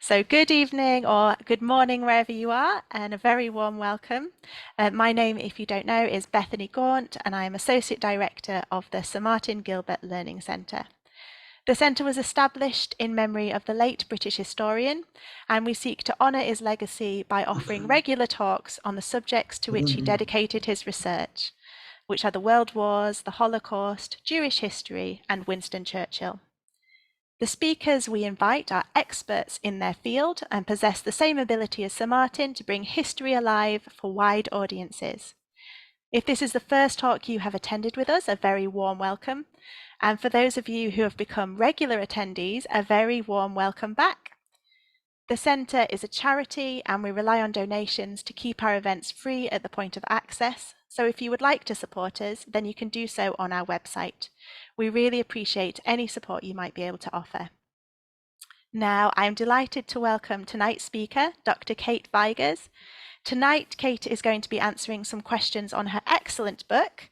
So good evening or good morning wherever you are, and a very warm welcome. My name, if you don't know, is Bethany Gaunt, and I am Associate Director of the Sir Martin Gilbert Learning Centre. The centre was established in memory of the late British historian, and we seek to honour his legacy by offering regular talks on the subjects to which he dedicated his research, which are the World Wars, the Holocaust, Jewish history, and Winston Churchill. The speakers we invite are experts in their field and possess the same ability as Sir Martin to bring history alive for wide audiences. If this is the first talk you have attended with us, a very warm welcome. And for those of you who have become regular attendees, a very warm welcome back. The Centre is a charity and we rely on donations to keep our events free at the point of access. So if you would like to support us, then you can do so on our website. We really appreciate any support you might be able to offer. Now, I'm delighted to welcome tonight's speaker, Dr. Kate Vigurs. Tonight, Kate is going to be answering some questions on her excellent book,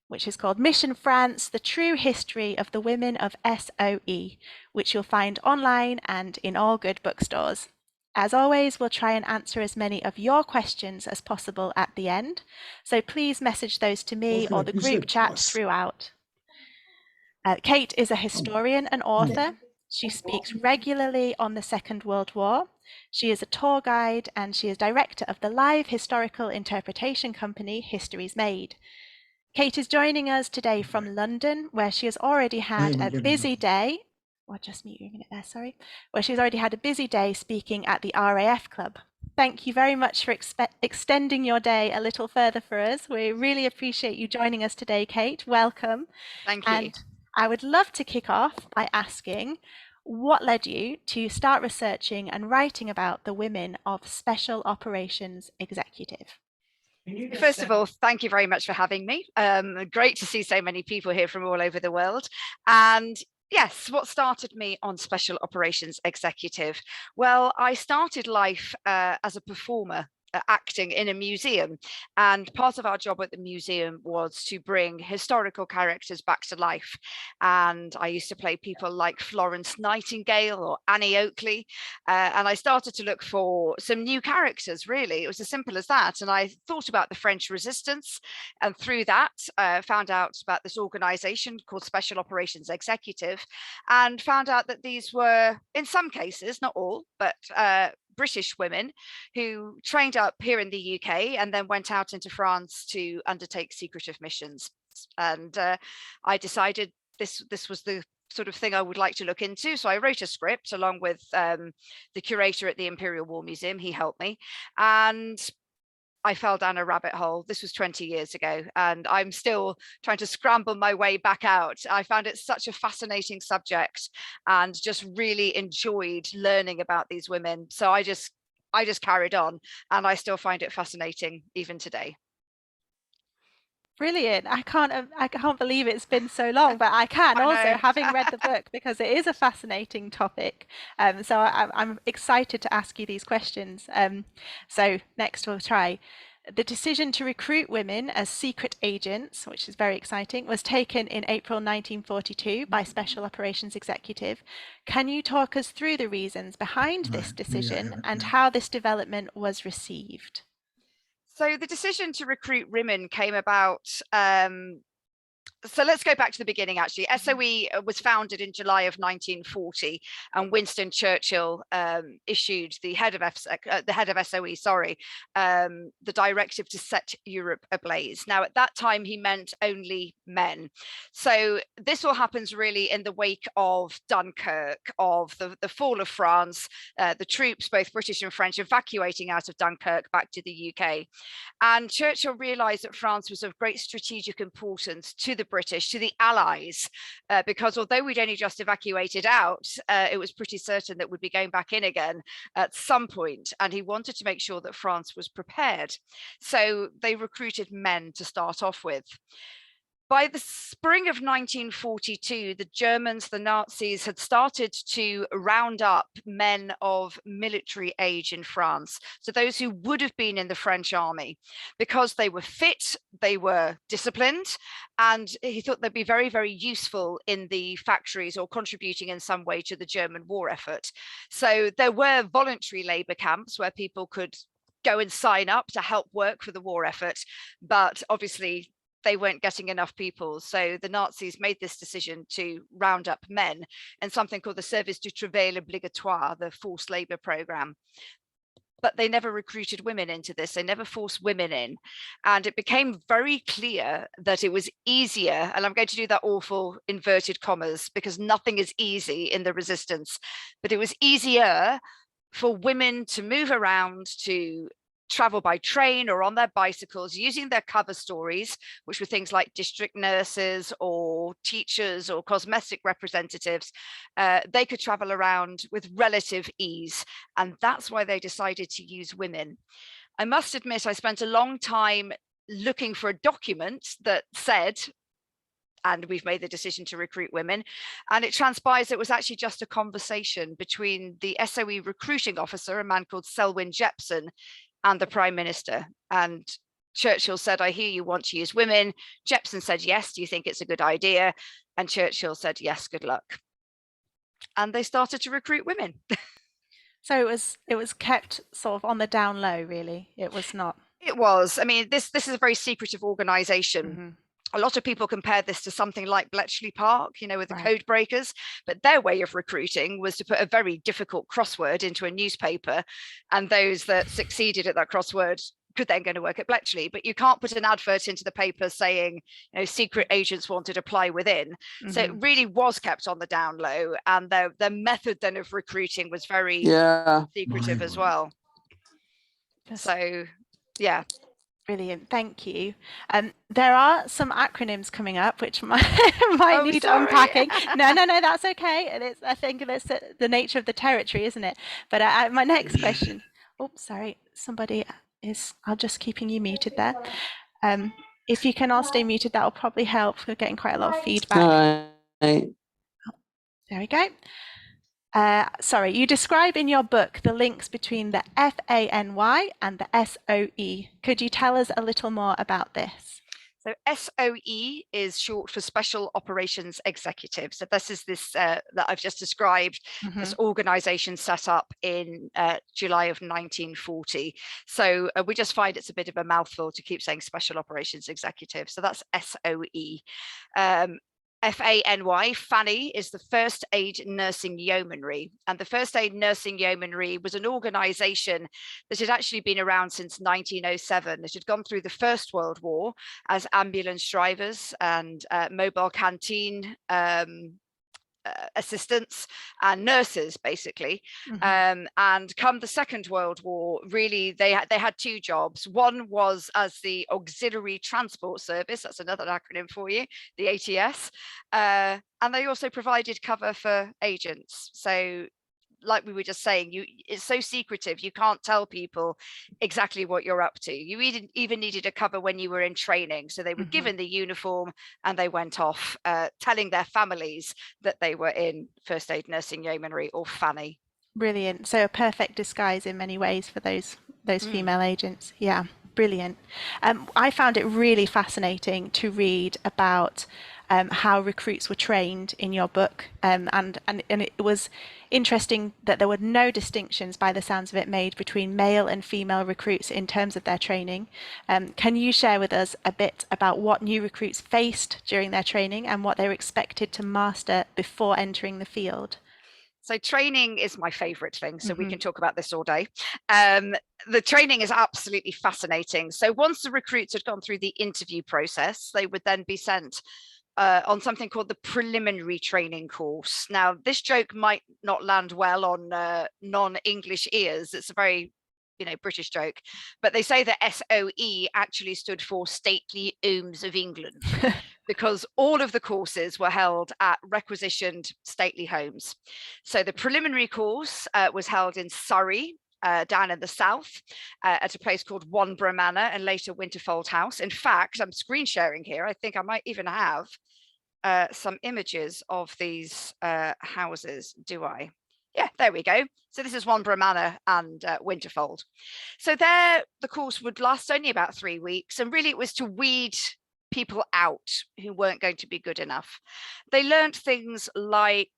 which is called Mission France, The True History of the Women of SOE, which you'll find online and in all good bookstores. As always, we'll try and answer as many of your questions as possible at the end, so please message those to me or the group chat throughout. Kate is a historian and author. She speaks regularly on the Second World War. She is a tour guide and she is director of the live historical interpretation company History's Made. Kate is joining us today from London, where she has already had a busy day. I'll just mute you a minute there, sorry. Where she's already had a busy day speaking at the RAF Club. Thank you very much for extending your day a little further for us. We really appreciate you joining us today, Kate. Welcome. Thank you. And I would love to kick off by asking, what led you to start researching and writing about the women of Special Operations Executive? First of all, thank you very much for having me. Great to see so many people here from all over the world. And yes, what started me on Special Operations Executive? Well, I started life as a performer, acting in a museum, and part of our job at the museum was to bring historical characters back to life. And I used to play people like Florence Nightingale or Annie Oakley, and I started to look for some new characters. Really, it was as simple as that. And I thought about the French Resistance, and through that found out about this organization called Special Operations Executive, and found out that these were, in some cases, not all, but British women who trained up here in the UK and then went out into France to undertake secretive missions. And I decided this was the sort of thing I would like to look into. So I wrote a script along with the curator at the Imperial War Museum. He helped me, and I fell down a rabbit hole. This was 20 years ago, and I'm still trying to scramble my way back out. I found it such a fascinating subject and just really enjoyed learning about these women. So I just carried on, and I still find it fascinating even today. Brilliant. I can't believe it's been so long, but I can also, having read the book, because it is a fascinating topic. So I'm excited to ask you these questions. So next we'll try. The decision to recruit women as secret agents, which is very exciting, was taken in April 1942 by Special Operations Executive. Can you talk us through the reasons behind this decision and how this development was received? So the decision to recruit women came about, so let's go back to the beginning. Actually, SOE was founded in July of 1940, and Winston Churchill issued the head of SOE, the directive to set Europe ablaze. Now, at that time, he meant only men. So this all happens really in the wake of Dunkirk, of the fall of France, the troops, both British and French, evacuating out of Dunkirk back to the UK. And Churchill realized that France was of great strategic importance to the British, to the Allies, because although we'd only just evacuated out, it was pretty certain that we'd be going back in again at some point, and he wanted to make sure that France was prepared. So they recruited men to start off with. By the spring of 1942, the Germans, the Nazis, had started to round up men of military age in France. So those who would have been in the French army, because they were fit, they were disciplined, and he thought they'd be very, very useful in the factories or contributing in some way to the German war effort. So there were voluntary labor camps where people could go and sign up to help work for the war effort, but obviously they weren't getting enough people. So the Nazis made this decision to round up men in something called the Service du Travail Obligatoire, the forced labor program. But they never recruited women into this. They never forced women in. And it became very clear that it was easier, and I'm going to do that awful inverted commas because nothing is easy in the resistance, but it was easier for women to move around, to travel by train or on their bicycles, using their cover stories, which were things like district nurses or teachers or cosmetic representatives. They could travel around with relative ease, and that's why they decided to use women. I must admit, I spent a long time looking for a document that said, and we've made the decision to recruit women. And it transpires it was actually just a conversation between the SOE recruiting officer, a man called Selwyn Jepson, and the Prime Minister. And Churchill said, I hear you want to use women. Jepson said, yes, do you think it's a good idea? And Churchill said, yes, good luck. And they started to recruit women. So it was kept sort of on the down low, really. It was not. It was. I mean, this is a very secretive organization. Mm-hmm. A lot of people compare this to something like Bletchley Park, you know, with the Right. code breakers, but their way of recruiting was to put a very difficult crossword into a newspaper, and those that succeeded at that crossword could then go to work at Bletchley. But you can't put an advert into the paper saying, you know, secret agents wanted to apply within. Mm-hmm. So it really was kept on the down low, and their method then of recruiting was very secretive as well. So, yeah. Brilliant, thank you. There are some acronyms coming up which might need unpacking. No, that's okay. And I think that's the nature of the territory, isn't it? But my next question. Oh, sorry, somebody is. I'll just keeping you muted there. If you can all stay muted, that will probably help. We're getting quite a lot of feedback. There we go. Sorry, you describe in your book the links between the FANY and the SOE. Could you tell us a little more about this? So SOE is short for Special Operations Executive. So this is that I've just described, mm-hmm. This organization set up in July of 1940. So we just find it's a bit of a mouthful to keep saying Special Operations Executive. So that's SOE. FANY, Fanny, is the First Aid Nursing Yeomanry. And the First Aid Nursing Yeomanry was an organisation that had actually been around since 1907. It had gone through the First World War as ambulance drivers and mobile canteen assistants and nurses, basically. Mm-hmm. And come the Second World War, really they had two jobs. One was as the Auxiliary Transport Service, that's another acronym for you, the ATS, and they also provided cover for agents. So like we were just saying, it's so secretive, you can't tell people exactly what you're up to. You even needed a cover when you were in training. So they were mm-hmm. given the uniform and they went off telling their families that they were in First Aid Nursing Yeomanry, or Fanny. Brilliant. So a perfect disguise in many ways for those female agents. Yeah, brilliant. I found it really fascinating to read about how recruits were trained in your book, and it was interesting that there were no distinctions, by the sounds of it, made between male and female recruits in terms of their training. Can you share with us a bit about what new recruits faced during their training and what they were expected to master before entering the field? So training is my favorite thing, so mm-hmm. we can talk about this all day. The training is absolutely fascinating. So once the recruits had gone through the interview process, they would then be sent on something called the preliminary training course. Now, this joke might not land well on non-English ears. It's a very, British joke, but they say that SOE actually stood for Stately Homes of England, because all of the courses were held at requisitioned stately homes. So the preliminary course was held in Surrey, down in the south at a place called Wanborough Manor and later Winterfold House. In fact, I'm screen sharing here. I think I might even have some images of these houses. Do I? Yeah, there we go. So this is Wanborough Manor and Winterfold. So there, the course would last only about 3 weeks, and really it was to weed people out who weren't going to be good enough. They learned things like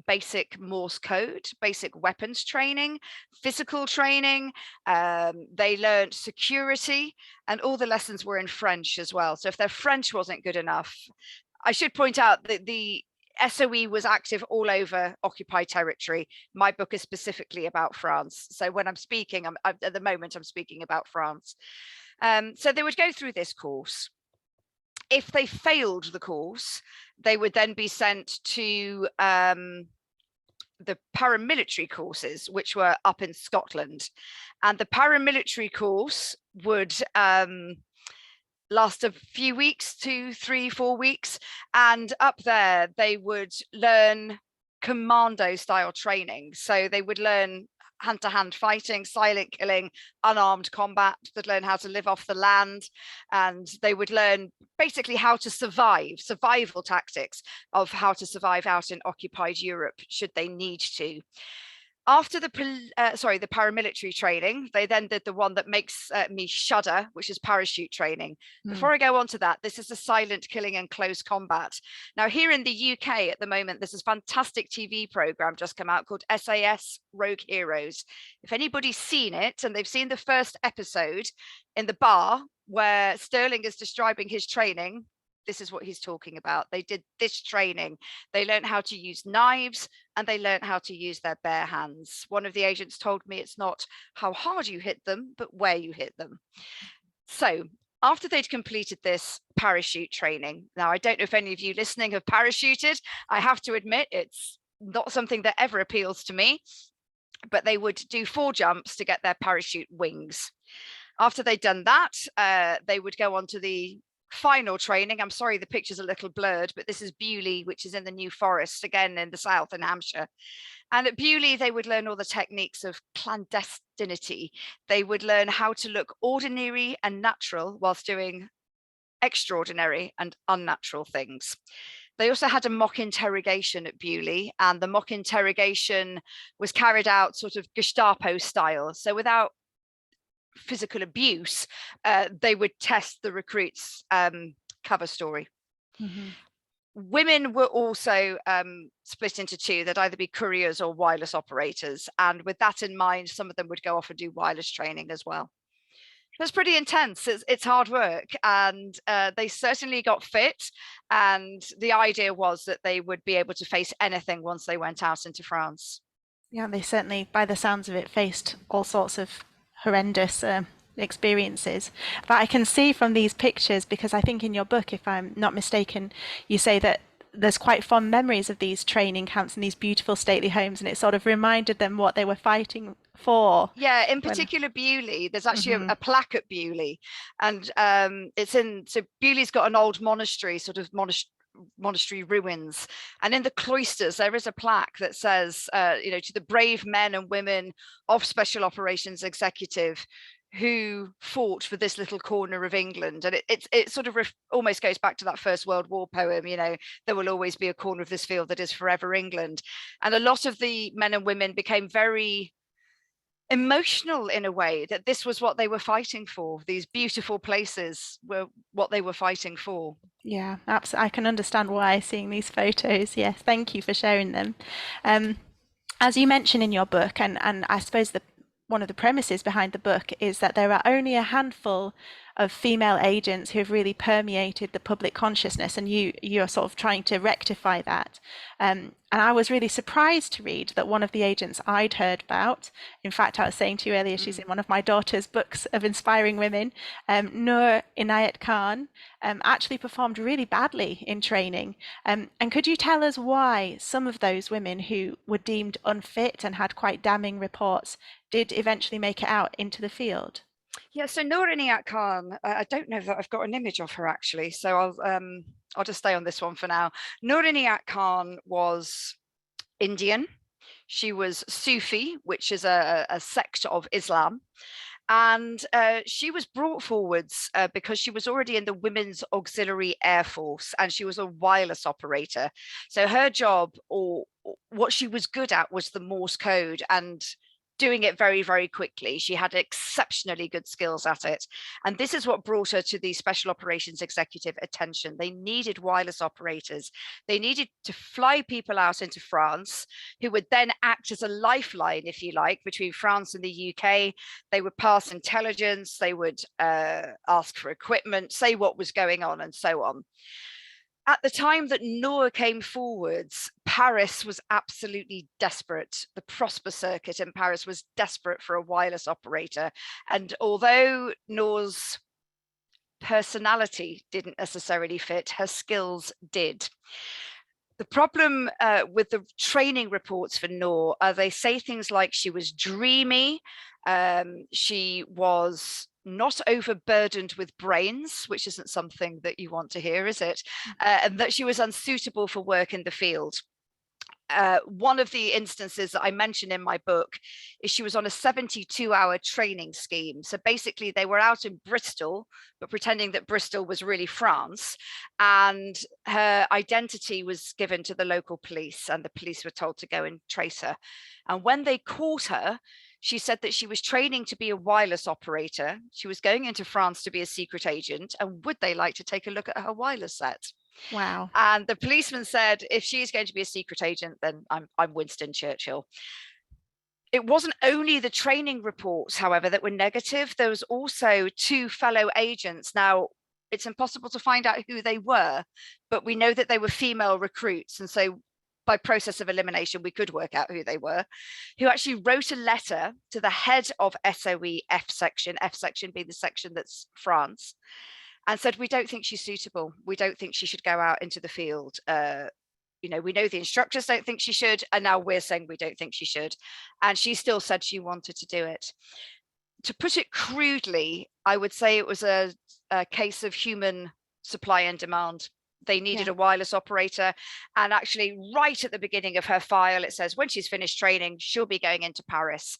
basic Morse code, basic weapons training, physical training. They learned security, and all the lessons were in French as well. So if their French wasn't good enough, I should point out that the SOE was active all over occupied territory. My book is specifically about France. So when I'm speaking, at the moment, I'm speaking about France. So they would go through this course. If they failed the course, they would then be sent to the paramilitary courses, which were up in Scotland. And the paramilitary course would last a few weeks, 2, 3, 4 weeks. And up there, they would learn commando style training. So they would learn hand-to-hand fighting, silent killing, unarmed combat. They'd learn how to live off the land, and they would learn basically how to survive, survival tactics of how to survive out in occupied Europe should they need to. After the paramilitary training, they then did the one that makes me shudder, which is parachute training. Before I go on to that, this is the silent killing and close combat. Now, here in the UK at the moment, there's this fantastic TV program just come out called SAS Rogue Heroes. If anybody's seen it and they've seen the first episode in the bar where Sterling is describing his training, this is what he's talking about. They did this training. They learned how to use knives and they learned how to use their bare hands. One of the agents told me it's not how hard you hit them, but where you hit them. So after they'd completed this parachute training, now I don't know if any of you listening have parachuted. I have to admit, it's not something that ever appeals to me, but they would do 4 jumps to get their parachute wings. After they'd done that, they would go on to the final training. I'm sorry, the picture's a little blurred, but this is Bewley, which is in the New Forest, again in the south in Hampshire. And at Bewley, they would learn all the techniques of clandestinity. They would learn how to look ordinary and natural whilst doing extraordinary and unnatural things. They also had a mock interrogation at Bewley, and the mock interrogation was carried out sort of Gestapo style. So without physical abuse, they would test the recruits' cover story. Women were also split into 2. They'd either be couriers or wireless operators. And with that in mind, some of them would go off and do wireless training as well. It's pretty intense. It's hard work, and they certainly got fit. And the idea was that they would be able to face anything once they went out into France. Yeah, they certainly, by the sounds of it, faced all sorts of horrendous experiences. But I can see from these pictures, because I think in your book, if I'm not mistaken, you say that there's quite fond memories of these training camps and these beautiful stately homes, and it sort of reminded them what they were fighting for. Yeah, in particular Bewley, there's actually a plaque at Bewley, and so Bewley's got an old monastery, sort of monastery ruins, and in the cloisters there is a plaque that says to the brave men and women of Special Operations Executive who fought for this little corner of England. And it sort of almost goes back to that First World War poem, there will always be a corner of this field that is forever England. And a lot of the men and women became very emotional in a way, that this was what they were fighting for. These beautiful places were what they were fighting for. Yeah, absolutely. I can understand why, seeing these photos. Yes, thank you for sharing them. As you mention in your book, and I suppose one of the premises behind the book is that there are only a handful of female agents who have really permeated the public consciousness, and you're sort of trying to rectify that. And I was really surprised to read that one of the agents I'd heard about, in fact, I was saying to you earlier, she's in one of my daughter's books of inspiring women, Noor Inayat Khan, actually performed really badly in training. And could you tell us why some of those women who were deemed unfit and had quite damning reports did eventually make it out into the field? Yeah, so Noor Inayat Khan, I don't know that I've got an image of her actually, so I'll just stay on this one for now. Noor Inayat Khan was Indian. She was Sufi, which is a sect of Islam. And she was brought forwards because she was already in the Women's Auxiliary Air Force and she was a wireless operator. So her job, or what she was good at, was the Morse code and doing it very, very quickly. She had exceptionally good skills at it. And this is what brought her to the Special Operations Executive attention. They needed wireless operators. They needed to fly people out into France who would then act as a lifeline, if you like, between France and the UK. They would pass intelligence, they would ask for equipment, say what was going on, and so on. At the time that Noor came forwards, Paris was absolutely desperate. The Prosper circuit in Paris was desperate for a wireless operator. And although Noor's personality didn't necessarily fit, her skills did. The problem with the training reports for Noor are they say things like she was dreamy, she was not overburdened with brains, which isn't something that you want to hear, is it? And that she was unsuitable for work in the field. One of the instances that I mention in my book is she was on a 72-hour training scheme. So basically they were out in Bristol, but pretending that Bristol was really France. And her identity was given to the local police and the police were told to go and trace her. And when they caught her, she said that she was training to be a wireless operator. She was going into France to be a secret agent. And would they like to take a look at her wireless set? Wow. And the policeman said, if she's going to be a secret agent, then I'm Winston Churchill. It wasn't only the training reports, however, that were negative. There was also 2 fellow agents. Now, it's impossible to find out who they were, but we know that they were female recruits. And so by process of elimination, we could work out who they were, who actually wrote a letter to the head of SOE F section being the section that's France, and said, we don't think she's suitable. We don't think she should go out into the field. We know the instructors don't think she should, and now we're saying we don't think she should. And she still said she wanted to do it. To put it crudely, I would say it was a case of human supply and demand. They needed a wireless operator. And actually, right at the beginning of her file, it says when she's finished training, she'll be going into Paris,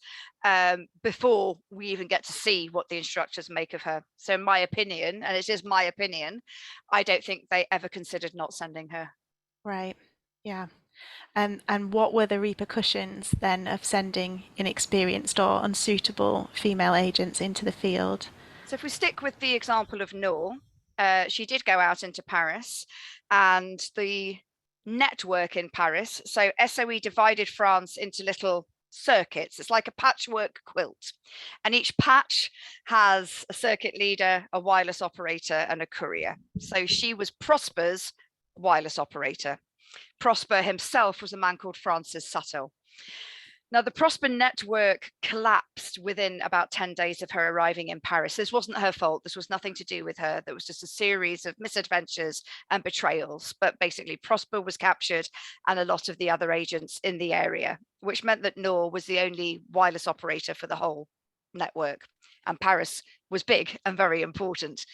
before we even get to see what the instructors make of her. So in my opinion, and it is my opinion, I don't think they ever considered not sending her. Right. Yeah. And what were the repercussions then of sending inexperienced or unsuitable female agents into the field? So if we stick with the example of Noor, she did go out into Paris, and the network in Paris, so SOE divided France into little circuits. It's like a patchwork quilt, and each patch has a circuit leader, a wireless operator, and a courier. So she was Prosper's wireless operator. Prosper himself was a man called Francis Suttle. Now, the Prosper network collapsed within about 10 days of her arriving in Paris. This wasn't her fault. This was nothing to do with her. There was just a series of misadventures and betrayals. But basically, Prosper was captured and a lot of the other agents in the area, which meant that Noor was the only wireless operator for the whole network. And Paris was big and very important.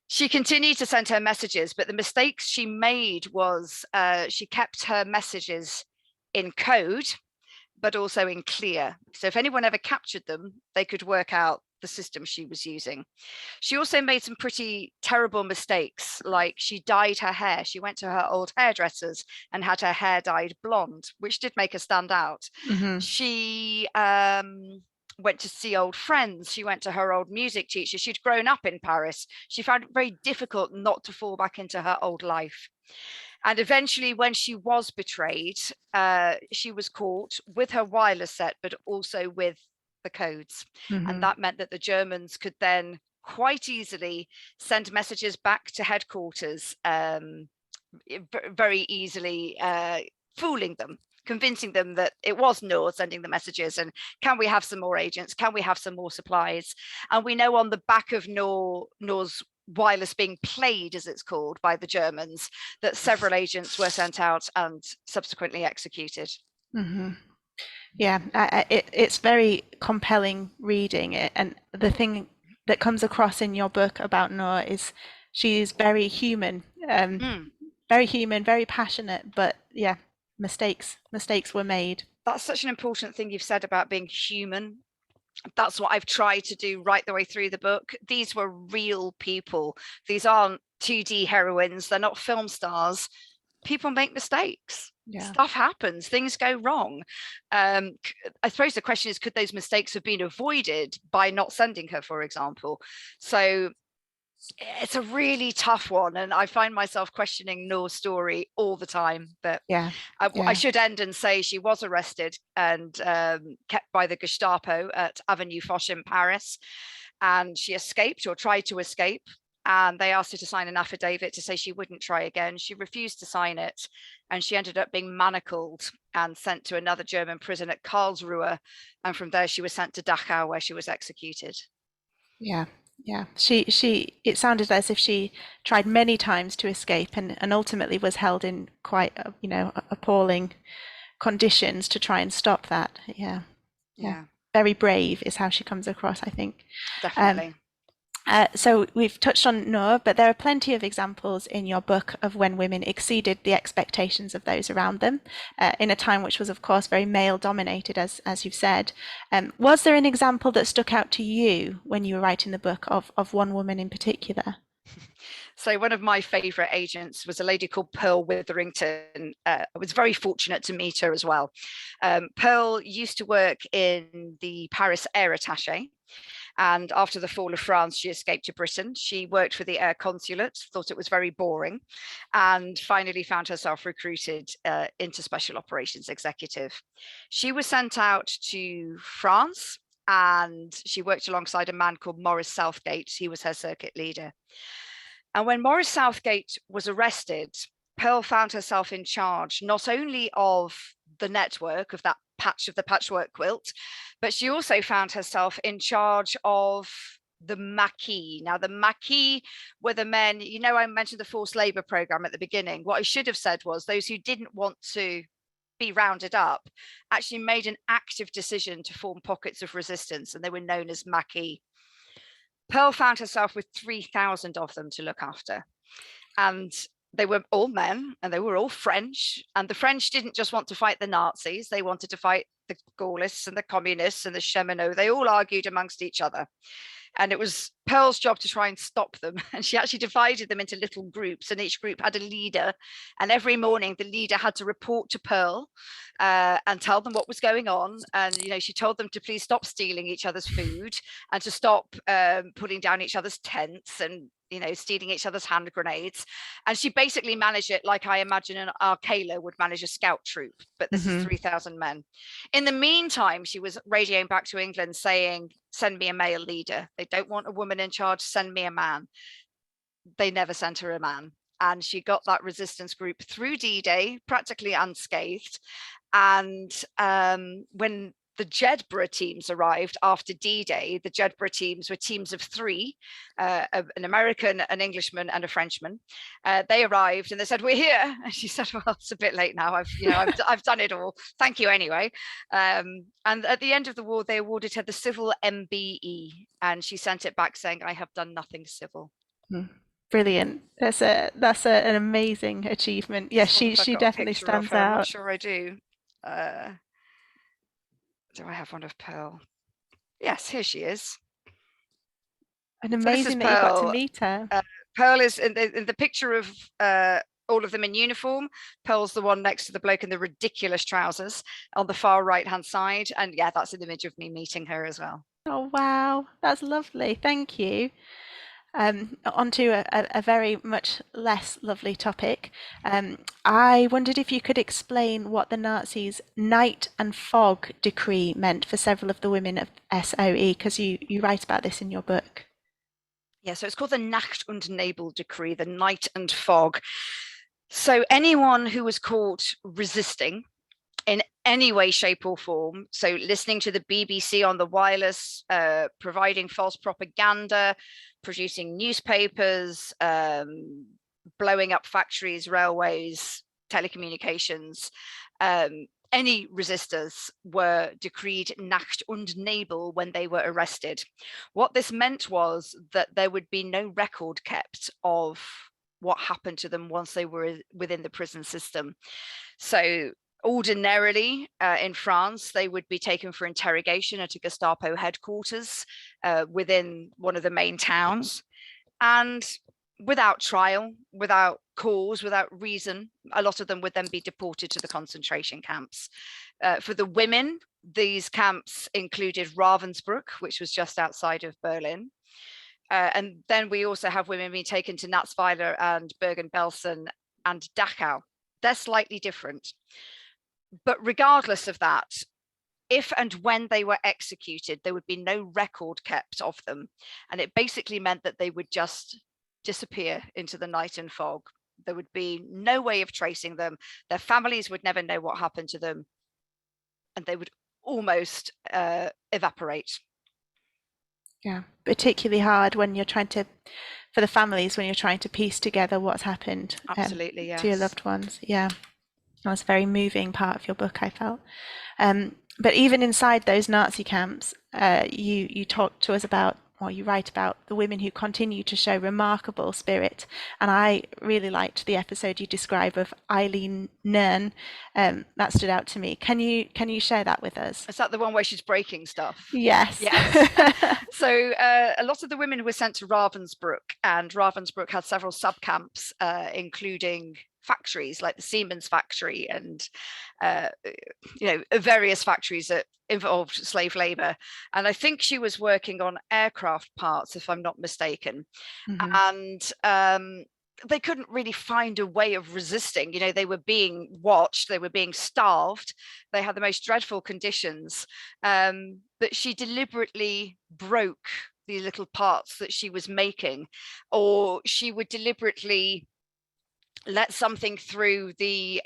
She continued to send her messages, but the mistakes she made was she kept her messages in code, but also in clear. So if anyone ever captured them, they could work out the system she was using. She also made some pretty terrible mistakes, like she dyed her hair. She went to her old hairdressers and had her hair dyed blonde, which did make her stand out. Mm-hmm. She went to see old friends. She went to her old music teacher. She'd grown up in Paris. She found it very difficult not to fall back into her old life. And eventually, when she was betrayed, she was caught with her wireless set, but also with the codes. Mm-hmm. And that meant that the Germans could then quite easily send messages back to headquarters, very easily, fooling them, convincing them that it was Noor sending the messages, and can we have some more agents? Can we have some more supplies? And we know on the back of Noor's wireless being played, as it's called, by the Germans, that several agents were sent out and subsequently executed. Mm-hmm. Yeah, it's very compelling reading it. And the thing that comes across in your book about Noor is she's very human, very passionate, but yeah, mistakes were made. That's such an important thing you've said about being human. That's what I've tried to do right the way through the book. These were real people. These aren't 2D heroines. They're not film stars. People make mistakes. Yeah. Stuff happens. Things go wrong. I suppose the question is, could those mistakes have been avoided by not sending her, for example? So it's a really tough one, and I find myself questioning Noor's story all the time. But Yeah. I should end and say she was arrested and kept by the Gestapo at Avenue Foch in Paris, and she escaped, or tried to escape, and they asked her to sign an affidavit to say she wouldn't try again. She refused to sign it, and she ended up being manacled and sent to another German prison at Karlsruhe, and from there she was sent to Dachau, where she was executed. Yeah. Yeah. It sounded as if she tried many times to escape and ultimately was held in quite, appalling conditions to try and stop that. Yeah. Yeah. Yeah, Very brave is how she comes across, I think. Um, definitely. so we've touched on Noor, but there are plenty of examples in your book of when women exceeded the expectations of those around them, in a time which was, of course, very male dominated, as you've said. Was there an example that stuck out to you when you were writing the book of one woman in particular? So one of my favourite agents was a lady called Pearl Witherington. I was very fortunate to meet her as well. Pearl used to work in the Paris Air Attaché, and after the fall of France, she escaped to Britain. She worked for the Air Consulate, thought it was very boring, and finally found herself recruited into Special Operations Executive. She was sent out to France, and she worked alongside a man called Maurice Southgate. He was her circuit leader. And when Maurice Southgate was arrested, Pearl found herself in charge not only of the network of that patch of the patchwork quilt, but she also found herself in charge of the Maquis. Now, the Maquis were the men, I mentioned the forced labor program at the beginning. What I should have said was those who didn't want to be rounded up actually made an active decision to form pockets of resistance, and they were known as Maquis. Pearl found herself with 3,000 of them to look after. And they were all men, and they were all French. And the French didn't just want to fight the Nazis, they wanted to fight the Gaullists and the communists and the Cheminots. They all argued amongst each other. And it was Pearl's job to try and stop them. And she actually divided them into little groups, and each group had a leader. And every morning, the leader had to report to Pearl and tell them what was going on. And, she told them to please stop stealing each other's food and to stop putting down each other's tents and, stealing each other's hand grenades. And she basically managed it like I imagine an Arcala would manage a scout troop, but this is 3,000 men. In the meantime, she was radioing back to England saying, send me a male leader. They don't want a woman in charge, send me a man. They never sent her a man. And she got that resistance group through D-Day, practically unscathed. And when the Jedburgh teams arrived after D-Day, the Jedburgh teams were teams of three, an American, an Englishman, and a Frenchman. They arrived and they said, "We're here." And she said, "Well, it's a bit late now. I've done it all. Thank you anyway." And at the end of the war, they awarded her the Civil MBE, and she sent it back saying, "I have done nothing civil." Brilliant. An amazing achievement. Yes, she definitely stands out. I'm not sure I do. Do I have one of Pearl? Yes, here she is. And amazing that you got to meet her. Pearl is in the picture of all of them in uniform. Pearl's the one next to the bloke in the ridiculous trousers on the far right-hand side. And yeah, that's an image of me meeting her as well. Oh, wow. That's lovely. Thank you. Onto a very much less lovely topic. I wondered if you could explain what the Nazis' night and fog decree meant for several of the women of SOE, because you write about this in your book. Yeah, so it's called the Nacht und Nebel decree, the night and fog. So anyone who was caught resisting in any way, shape, or form, so listening to the BBC on the wireless, providing false propaganda, producing newspapers, blowing up factories, railways, telecommunications, any resistors were decreed Nacht und Nebel when they were arrested. What this meant was that there would be no record kept of what happened to them once they were within the prison system. So Ordinarily, in France, they would be taken for interrogation at a Gestapo headquarters within one of the main towns. And without trial, without cause, without reason, a lot of them would then be deported to the concentration camps. For the women, these camps included Ravensbrück, which was just outside of Berlin. And then we also have women being taken to Natzweiler and Bergen-Belsen and Dachau. They're slightly different. But regardless of that, if and when they were executed, there would be no record kept of them. And it basically meant that they would just disappear into the night and fog. There would be no way of tracing them. Their families would never know what happened to them. And they would almost evaporate. Yeah, particularly hard when you're trying to, for the families, when you're trying to piece together what's happened Absolutely, yes. to your loved ones. Yeah, that was a very moving part of your book, I felt. But even inside those Nazi camps, you talk to us about, or you write about the women who continue to show remarkable spirit. And I really liked the episode you describe of Eileen Nern. That stood out to me. Can you share that with us? Is that the one where she's breaking stuff? Yes. Yes. So a lot of the women were sent to Ravensbrück, and Ravensbrück had several subcamps, including factories like the Siemens factory and various factories that involved slave labor. And I think she was working on aircraft parts, if I'm not mistaken. Mm-hmm. And they couldn't really find a way of resisting. They were being watched, they were being starved, they had the most dreadful conditions. But she deliberately broke the little parts that she was making, or she would deliberately let something through the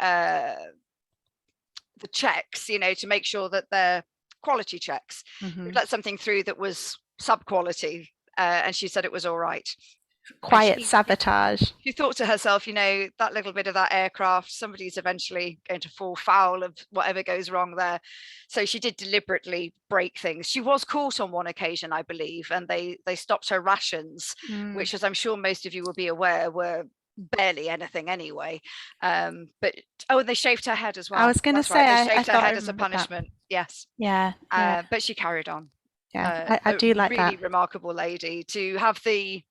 checks, to make sure that they're quality checks. Mm-hmm. Let something through that was sub-quality, and she said it was all right. Quiet sabotage. She thought to herself, that little bit of that aircraft, somebody's eventually going to fall foul of whatever goes wrong there. So she did deliberately break things. She was caught on one occasion, I believe, and they stopped her rations, which, as I'm sure most of you will be aware, were barely anything anyway. And they shaved her head as well. I was going to say, right. They shaved her head as a punishment. That. Yes. Yeah. But she carried on. Yeah, I do like really that. Really remarkable lady to have the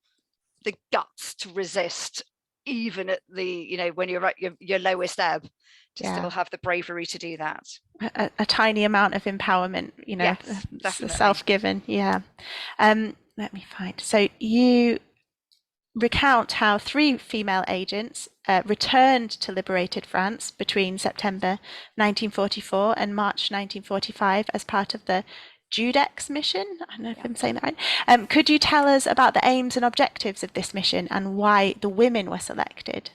guts to resist, even at the when you're at your lowest ebb, to still have the bravery to do that. A tiny amount of empowerment, yes, self-given. Yeah. Let me find. So you recount how 3 female agents returned to liberated France between September 1944 and March 1945 as part of the Judex mission. I don't know if I'm saying that right. Could you tell us about the aims and objectives of this mission and why the women were selected?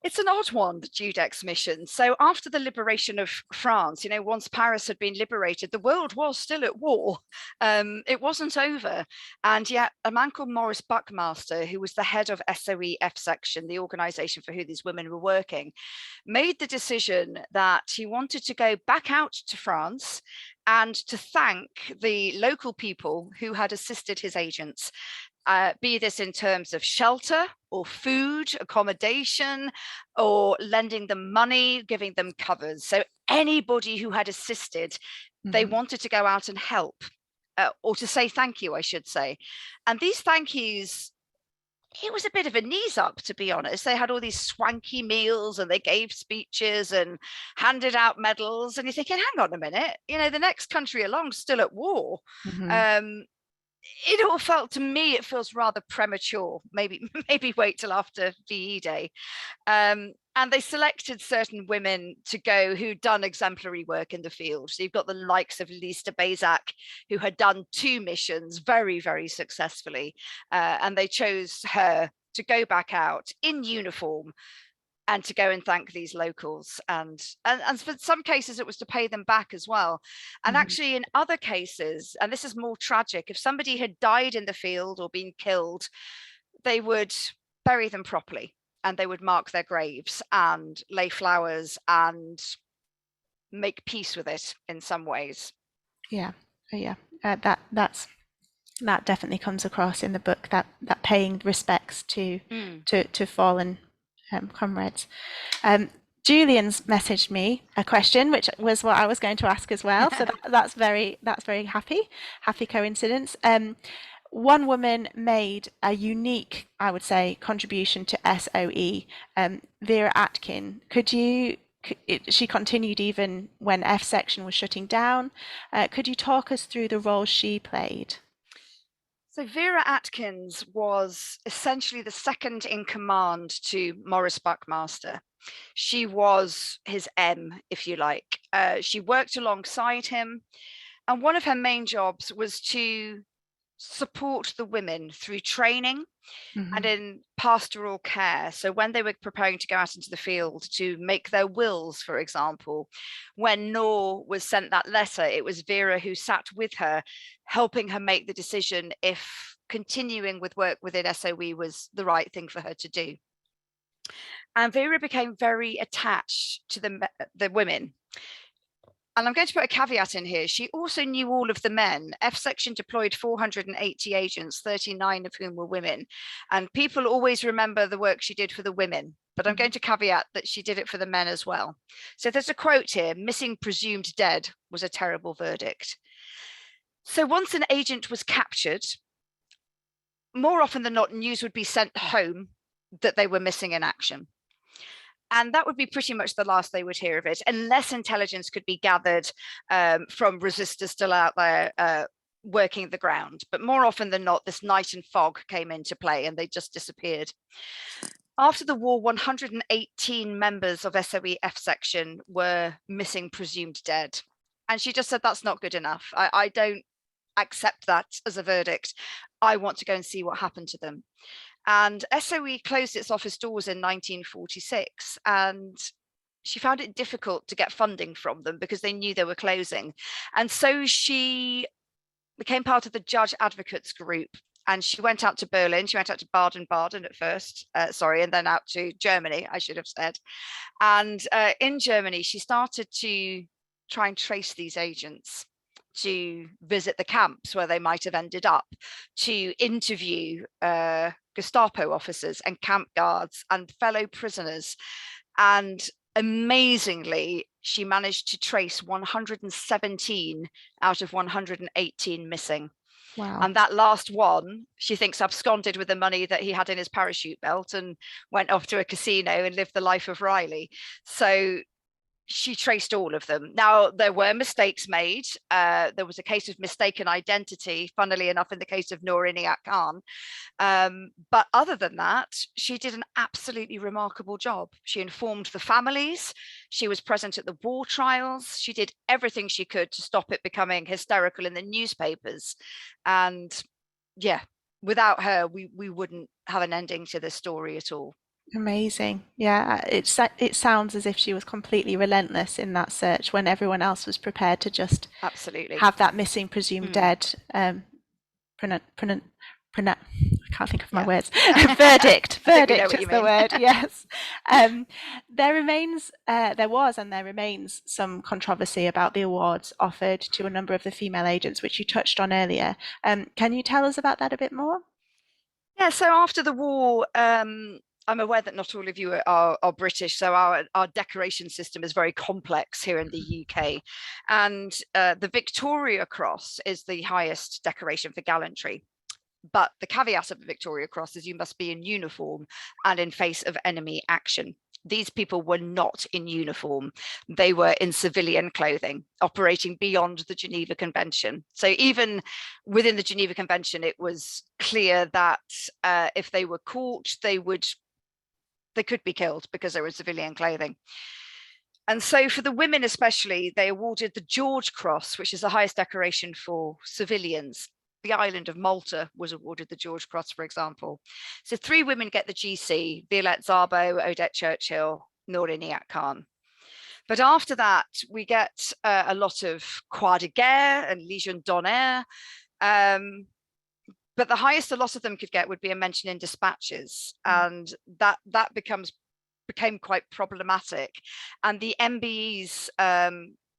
It's an odd one, the Judex mission. So after the liberation of France, once Paris had been liberated, the world was still at war. It wasn't over. And yet a man called Maurice Buckmaster, who was the head of SOE F section, the organization for who these women were working, made the decision that he wanted to go back out to France and to thank the local people who had assisted his agents. Be this in terms of shelter or food, accommodation, or lending them money, giving them covers. So anybody who had assisted, they wanted to go out and help, or to say thank you, I should say. And these thank yous, it was a bit of a knees up, to be honest. They had all these swanky meals and they gave speeches and handed out medals. And you're thinking, hang on a minute, the next country along's still at war. It all felt, to me, it feels rather premature. Maybe wait till after VE Day. And they selected certain women to go who'd done exemplary work in the field. So you've got the likes of Lise de Bézac, who had done 2 missions very, very successfully. And they chose her to go back out in uniform and to go and thank these locals. And for some cases, it was to pay them back as well. And actually, in other cases, and this is more tragic, if somebody had died in the field or been killed, they would bury them properly and they would mark their graves and lay flowers and make peace with it in some ways. Yeah. That definitely comes across in the book, that paying respects to fallen comrades. Julian's messaged me a question, which was what I was going to ask as well. So that's very happy coincidence. One woman made a unique, I would say, contribution to SOE, Vera Atkin. She continued even when F section was shutting down. Could you talk us through the role she played? So Vera Atkins was essentially the second in command to Maurice Buckmaster. She was his M, if you like. She worked alongside him, and one of her main jobs was to support the women through training and in pastoral care. So when they were preparing to go out into the field to make their wills, for example, when Nor was sent that letter, it was Vera who sat with her, helping her make the decision if continuing with work within SOE was the right thing for her to do. And Vera became very attached to the women. And I'm going to put a caveat in here. She also knew all of the men. F section deployed 480 agents, 39 of whom were women. And people always remember the work she did for the women, but I'm going to caveat that she did it for the men as well. So there's a quote here: missing presumed dead was a terrible verdict. So once an agent was captured, more often than not, news would be sent home that they were missing in action. And that would be pretty much the last they would hear of it, unless intelligence could be gathered from resistors still out there working the ground. But more often than not, this night and fog came into play and they just disappeared. After the war, 118 members of SOE F section were missing, presumed dead. And she just said, that's not good enough. I don't accept that as a verdict. I want to go and see what happened to them. And SOE closed its office doors in 1946, and she found it difficult to get funding from them because they knew they were closing. And so she became part of the judge advocates group, and she went out to Berlin. She went out to Baden-Baden at first, and then out to Germany, I should have said. And in Germany, she started to try and trace these agents, to visit the camps where they might have ended up, to interview Gestapo officers and camp guards and fellow prisoners. And amazingly, she managed to trace 117 out of 118 missing. Wow. And that last one, she thinks, absconded with the money that he had in his parachute belt and went off to a casino and lived the life of Riley. So she traced all of them. Now, there were mistakes made. There was a case of mistaken identity, funnily enough, in the case of Noor Inayat Khan. But other than that, she did an absolutely remarkable job. She informed the families. She was present at the war trials. She did everything she could to stop it becoming hysterical in the newspapers. And yeah, without her, we wouldn't have an ending to this story at all. Amazing. Yeah, it sounds as if she was completely relentless in that search when everyone else was prepared to just absolutely have that missing presumed dead I can't think of my words. Verdict is the word. Yes. There was and there remains some controversy about the awards offered to a number of the female agents, which you touched on earlier. Can you tell us about that a bit more? Yeah. So after the war, I'm aware that not all of you are British, so our decoration system is very complex here in the UK. And the Victoria Cross is the highest decoration for gallantry. But the caveat of the Victoria Cross is you must be in uniform and in face of enemy action. These people were not in uniform. They were in civilian clothing, operating beyond the Geneva Convention. So even within the Geneva Convention, it was clear that if they were caught, they could be killed because they were in civilian clothing. And so for the women especially, they awarded the George Cross, which is the highest decoration for civilians. The island of Malta was awarded the George Cross, for example. So 3 women get the GC: Violette Szabo, Odette Churchill, Noor Inayat Khan. But after that, we get a lot of Croix de Guerre and Légion d'honneur. But the highest a lot of them could get would be a mention in dispatches, and that became quite problematic. And the MBEs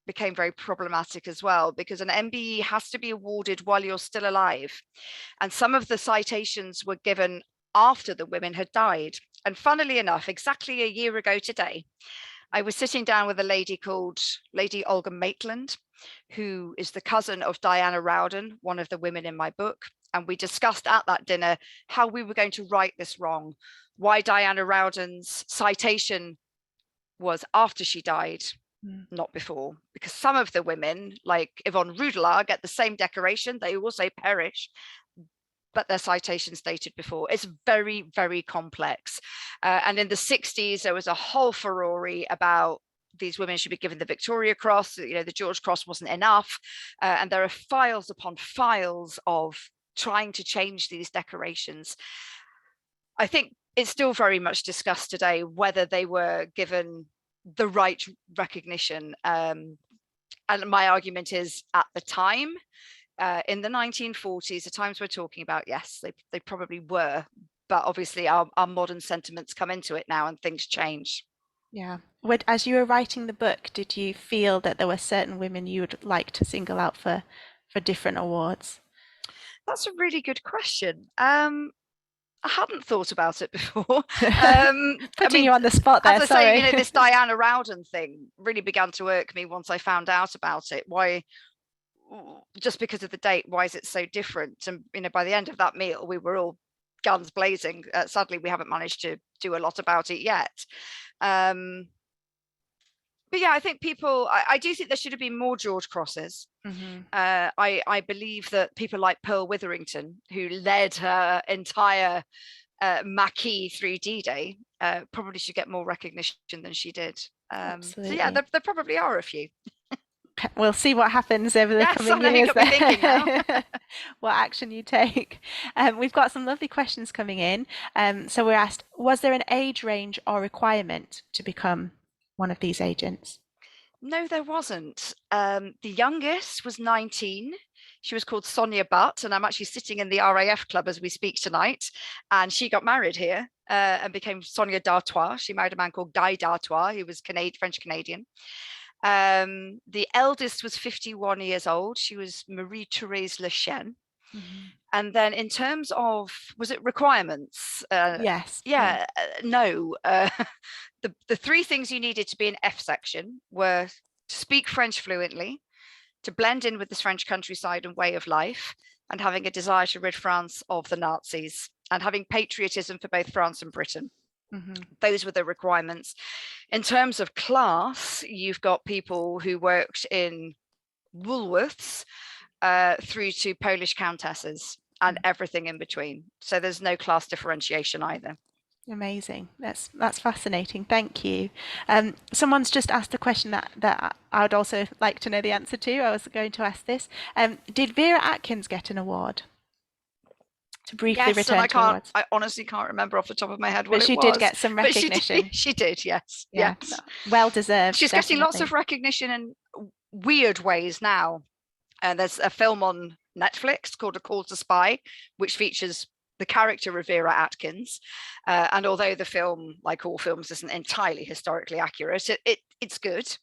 became very problematic as well, because an MBE has to be awarded while you're still alive. And some of the citations were given after the women had died. And funnily enough, exactly a year ago today, I was sitting down with a lady called Lady Olga Maitland, who is the cousin of Diana Rowden, one of the women in my book. And we discussed at that dinner how we were going to right this wrong, why Diana Rowden's citation was after she died, not before, because some of the women, like Yvonne Roudelaar, get the same decoration. They also perish, but their citations dated before. It's very, very complex. And in the 60s, there was a whole furore about these women should be given the Victoria Cross. You know, the George Cross wasn't enough. And there are files upon files of trying to change these decorations. I think it's still very much discussed today whether they were given the right recognition. And my argument is, at the time, in the 1940s, the times we're talking about, yes, they probably were. But obviously our modern sentiments come into it now and things change. Yeah. As you were writing the book, did you feel that there were certain women you would like to single out for different awards? That's a really good question. I hadn't thought about it before. Putting you on the spot there, as I sorry. say, you know, this Diana Rowden thing really began to irk me once I found out about it. Why, just because of the date, why is it so different? And, you know, by the end of that meal, we were all guns blazing. Sadly, we haven't managed to do a lot about it yet. But yeah, I think I do think there should have been more George Crosses. I believe that people like Pearl Witherington, who led her entire Maquis through D-Day, probably should get more recognition than she did. So yeah, there probably are a few. We'll see what happens over the coming years. Got me thinking now. What action you take. We've got some lovely questions coming in. So we're asked, was there an age range or requirement to become one of these agents? No, there wasn't. The youngest was 19. She was called Sonia Butt, and I'm actually sitting in the RAF club as we speak tonight. And she got married here and became Sonia D'Artois. She married a man called Guy D'Artois, who was French Canadian. The eldest was 51 years old. She was Marie-Therese Le Chêne. And then in terms of, was it requirements? Yes. No. The three things you needed to be in F section were to speak French fluently, to blend in with the French countryside and way of life, and having a desire to rid France of the Nazis, and having patriotism for both France and Britain. Those were the requirements. In terms of class, you've got people who worked in Woolworths through to Polish countesses and everything in between. So there's no class differentiation either. Amazing. That's fascinating. Thank you. Someone's just asked a question that I would also like to know the answer to. I was going to ask this. Did Vera Atkins get an award? To briefly return to awards. I honestly can't remember off the top of my head what it was. But she did get some recognition. She did, yes. Yeah. Yes. Well deserved. She's getting lots of recognition in weird ways now. There's a film on Netflix called A Call to Spy, which features the character of Vera Atkins. And although the film, like all films, isn't entirely historically accurate, it's good.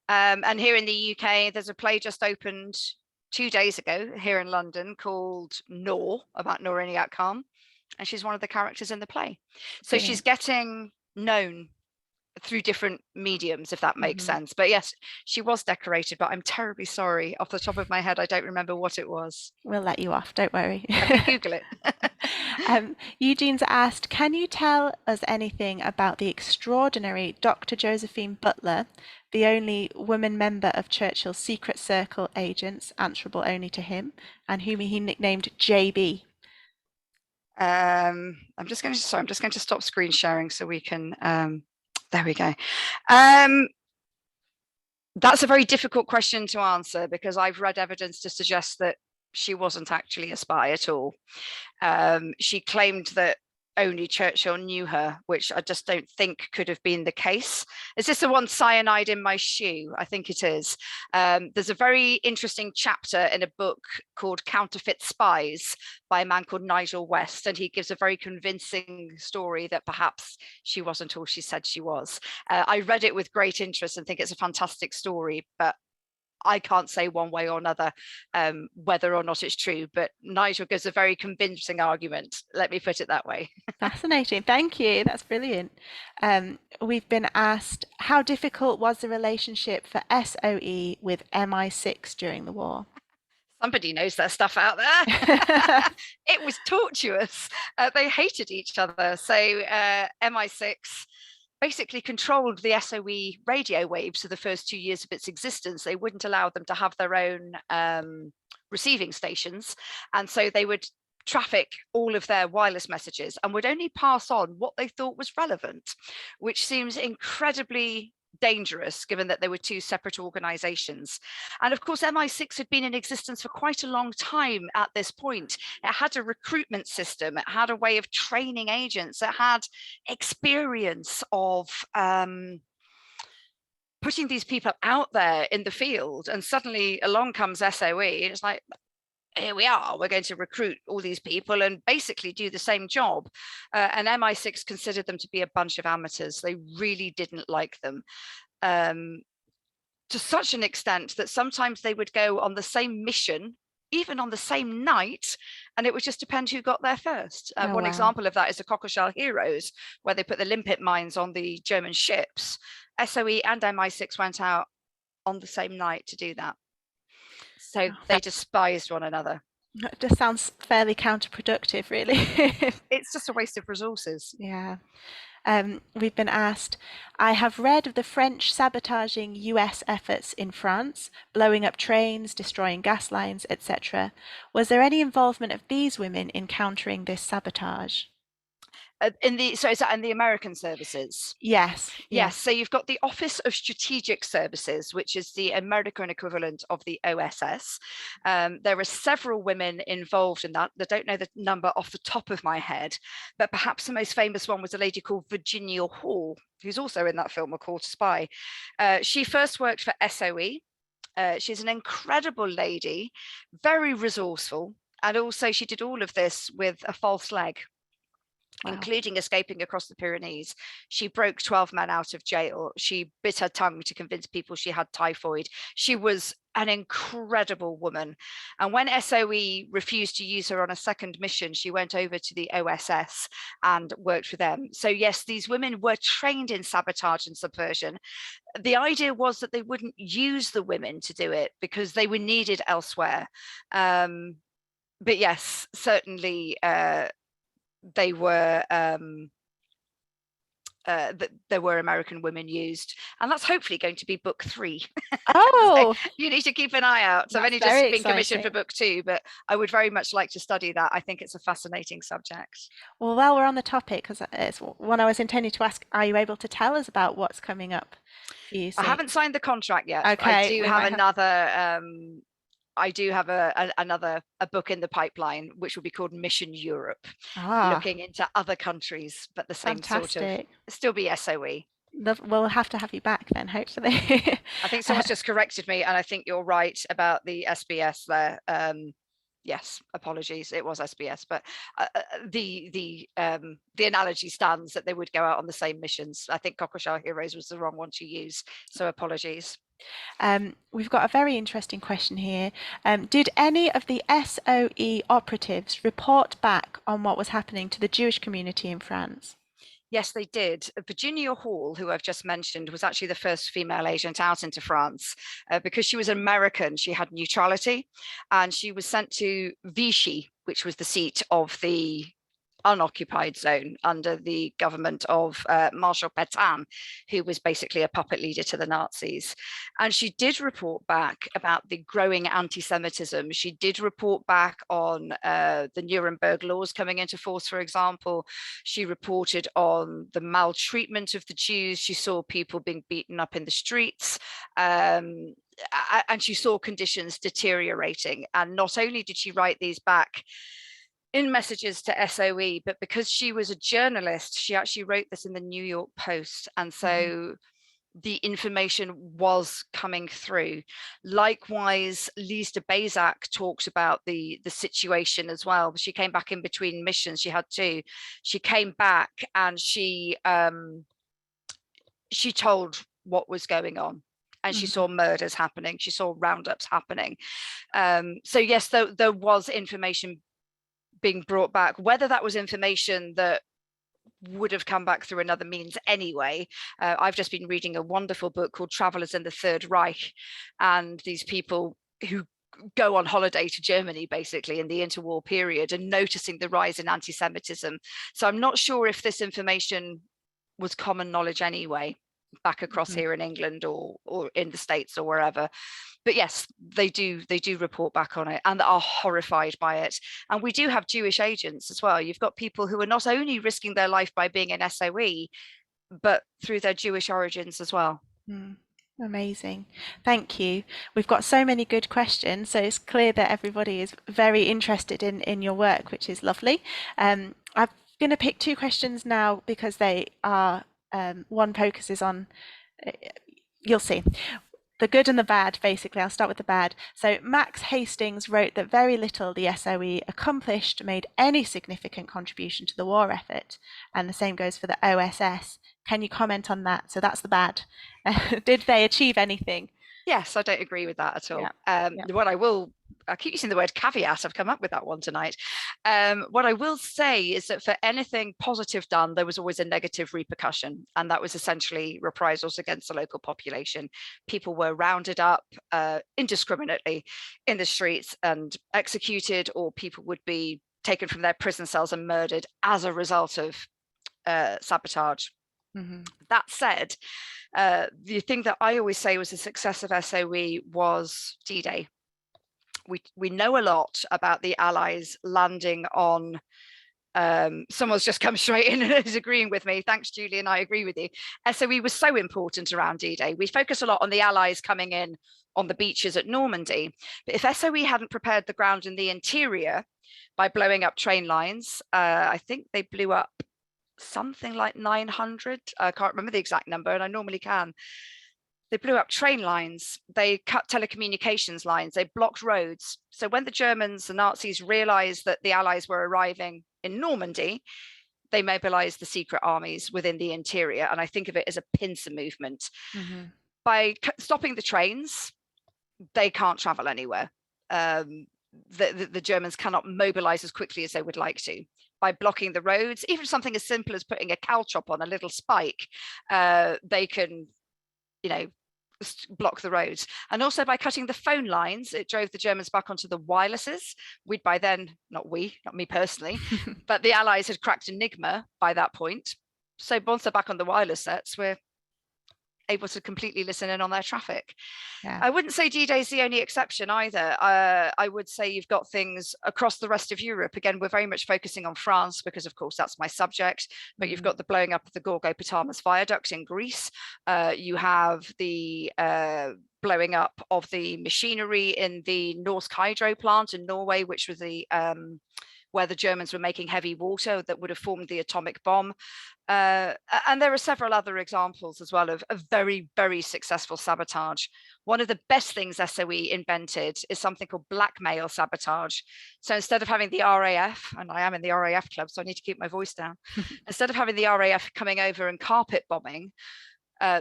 And here in the UK, there's a play just opened 2 days ago here in London called Noor, about Noor Inayat Khan, and she's one of the characters in the play. So she's getting known through different mediums, if that makes sense. But yes, she was decorated, but I'm terribly sorry. Off the top of my head, I don't remember what it was. We'll let you off, don't worry. Google it. Eugene's asked, can you tell us anything about the extraordinary Dr. Josephine Butler, the only woman member of Churchill's secret circle agents, answerable only to him, and whom he nicknamed JB? I'm just going to stop screen sharing so we can, there we go. That's a very difficult question to answer because I've read evidence to suggest that she wasn't actually a spy at all. She claimed that only Churchill knew her, which I just don't think could have been the case. Is this the one, Cyanide in My Shoe? I think it is. There's a very interesting chapter in a book called Counterfeit Spies by a man called Nigel West, and he gives a very convincing story that perhaps she wasn't all she said she was. I read it with great interest and think it's a fantastic story, but I can't say one way or another whether or not it's true, but Nigel gives a very convincing argument. Let me put it that way. Fascinating. Thank you. That's brilliant. We've been asked, how difficult was the relationship for SOE with MI6 during the war? Somebody knows their stuff out there. It was tortuous. They hated each other. So MI6 basically controlled the SOE radio waves for the first 2 years of its existence. They wouldn't allow them to have their own receiving stations. And so they would traffic all of their wireless messages and would only pass on what they thought was relevant, which seems incredibly dangerous given that they were two separate organizations. And of course, MI6 had been in existence for quite a long time at this point. It had a recruitment system, it had a way of training agents, it had experience of putting these people out there in the field. And suddenly along comes SOE, and it's like, here we are, we're going to recruit all these people and basically do the same job. And MI6 considered them to be a bunch of amateurs. They really didn't like them. To such an extent that sometimes they would go on the same mission, even on the same night, and it would just depend who got there first. One wow. example of that is the Cockleshell Heroes, where they put the limpet mines on the German ships. SOE and MI6 went out on the same night to do that. So they despised one another. It just sounds fairly counterproductive, really. It's just a waste of resources. Yeah. We've been asked, I have read of the French sabotaging US efforts in France, blowing up trains, destroying gas lines, etc. Was there any involvement of these women in countering this sabotage? Is that in the American services? Yes. Yes. So you've got the Office of Strategic Services, which is the American equivalent of the OSS. There are several women involved in that. I don't know the number off the top of my head, but perhaps the most famous one was a lady called Virginia Hall, who's also in that film, A Call to Spy. She first worked for SOE. She's an incredible lady, very resourceful. And also she did all of this with a false leg. Wow. Including escaping across the Pyrenees. She broke 12 men out of jail. She bit her tongue to convince people she had typhoid. She was an incredible woman. And when SOE refused to use her on a second mission, she went over to the OSS and worked for them. So yes, these women were trained in sabotage and subversion. The idea was that they wouldn't use the women to do it because they were needed elsewhere. But yes, certainly they were there were American women used, and that's hopefully going to be book 3. Oh, so you need to keep an eye out. So I've only just been commissioned for book 2, but I would very much like to study that. I think it's a fascinating subject. Well, while we're on the topic, because it's one I was intending to ask, are you able to tell us about what's coming up for you soon? I haven't signed the contract yet. Okay, I do have another I do have another book in the pipeline, which will be called Mission Europe, looking into other countries, but the same sort of, still be SOE. We'll have to have you back then, hopefully. I think someone's just corrected me, and I think you're right about the SBS there. Yes, apologies, it was SBS, but the analogy stands that they would go out on the same missions. I think Cockleshell Heroes was the wrong one to use, so apologies. We've got a very interesting question here. Did any of the SOE operatives report back on what was happening to the Jewish community in France? Yes, they did. Virginia Hall, who I've just mentioned, was actually the first female agent out into France. Because she was American, she had neutrality, and she was sent to Vichy, which was the seat of the unoccupied zone under the government of Marshal Pétain, who was basically a puppet leader to the Nazis. And she did report back about the growing anti-Semitism. She did report back on the Nuremberg laws coming into force, for example. She reported on the maltreatment of the Jews. She saw people being beaten up in the streets. And she saw conditions deteriorating. And not only did she write these back in messages to SOE, but because she was a journalist, she actually wrote this in the New York Post. And so the information was coming through. Likewise, Lise de Bézac talked about the situation as well. She came back in between missions. She had 2. She came back and she told what was going on. and she saw murders happening, she saw roundups happening. So yes, there was information being brought back. Whether that was information that would have come back through another means anyway. I've just been reading a wonderful book called Travelers in the Third Reich, and these people who go on holiday to Germany basically in the interwar period and noticing the rise in anti-Semitism. So I'm not sure if this information was common knowledge anyway back across here in England or in the States or wherever. But yes, they do report back on it and are horrified by it. And we do have Jewish agents as well. You've got people who are not only risking their life by being an SOE, but through their Jewish origins as well. Amazing. Thank you. We've got so many good questions, so it's clear that everybody is very interested in your work, which is lovely. I'm going to pick two questions now because they are, one focuses on, you'll see, the good and the bad, basically. I'll start with the bad. So Max Hastings wrote that very little the SOE accomplished made any significant contribution to the war effort, and the same goes for the OSS. Can you comment on that? So that's the bad. Did they achieve anything? Yes, I don't agree with that at all. What I keep using the word caveat, I've come up with that one tonight. What I will say is that for anything positive done, there was always a negative repercussion, and that was essentially reprisals against the local population. People were rounded up indiscriminately in the streets and executed, or people would be taken from their prison cells and murdered as a result of sabotage. That said, the thing that I always say was the success of SOE was D-Day. We know a lot about the Allies landing on, someone's just come straight in and is agreeing with me. Thanks, Julian, I agree with you. SOE was so important around D-Day. We focus a lot on the Allies coming in on the beaches at Normandy, but if SOE hadn't prepared the ground in the interior by blowing up train lines, I think they blew up something like 900. I can't remember the exact number, and I normally can. They blew up train lines, they cut telecommunications lines, they blocked roads. So when the Germans, the Nazis, realized that the Allies were arriving in Normandy, they mobilized the secret armies within the interior. And I think of it as a pincer movement. By stopping the trains, they can't travel anywhere. The Germans cannot mobilize as quickly as they would like to. By blocking the roads, even something as simple as putting a caltrop on a little spike, they can, block the roads. And also by cutting the phone lines, it drove the Germans back onto the wirelesses. We'd by then, not me personally, but the Allies had cracked Enigma by that point. So once they're back on the wireless sets, we're able to completely listen in on their traffic. I wouldn't say D-Day is the only exception either. I would say you've got things across the rest of Europe. Again, we're very much focusing on France because, of course, that's my subject. But you've got the blowing up of the Gorgo-Patamas viaduct in Greece. You have the blowing up of the machinery in the Norsk Hydro plant in Norway, which was the where the Germans were making heavy water that would have formed the atomic bomb. And there are several other examples as well of very, very successful sabotage. One of the best things SOE invented is something called blackmail sabotage. So instead of having the RAF, and I am in the RAF club, so I need to keep my voice down. Instead of having the RAF coming over and carpet bombing,